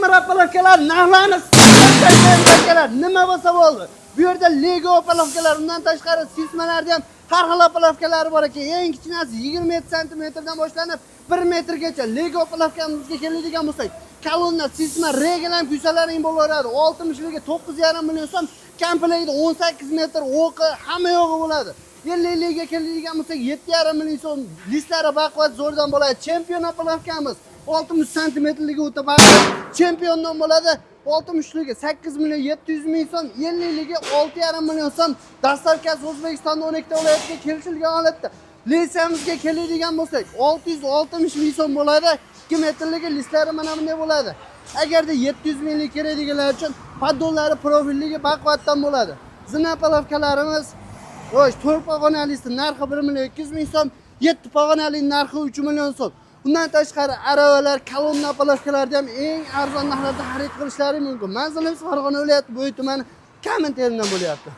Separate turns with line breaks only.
Polovkalar narxlarni tashlaydiganlar nima bo'lsa bo'ldi. Bu yerda Lego polovkalar, undan tashqari sismalarda ham har xil polovkalar bor ekan. Eng kichkinasi 27 sm dan boshlanib 1 metrgacha Lego polovkamizga keladigan bo'lsak, kolonna, sisma, regalan kuysalaring bo'laveradi. 60ligi 9,5 million so'm, komplekti 18 metr o'qi, hamma yo'g'i bo'ladi. 50liga keladigan bo'lsak 7,5 million so'm, listlari baquvvat zo'rdan bo'ladi. Chempionat polovkamiz 60 santimetrligi o'ta baquvvat chempiondan bo'ladi. 60ligi 8 million 700 ming so'm, 50ligi 6,5 million so'm. Dastlabkasi O'zbekistonda 12 ta viloyatga kelishilgan holatda. Litseyimizga keladigan bo'lsak 660 ming so'm bo'ladi. 2 metrligi listlari mana bunday bo'ladi. Agarda 700 minglik kerakdiganlar uchun poddollari profilligi baquvvatdan bo'ladi. Zina polovkalarimiz 4 pog'onalisi narxi 1 million 200 ming so'm, 7 pog'onali narxi 3 million so'm. Undan tashqari aravalar, kolonna polovkalarni ham eng arzon narxlarda xarid qilishlari mumkin. Manzilimiz Farg'ona viloyati Bo'y tumani Kamin teridan bo'lyapti.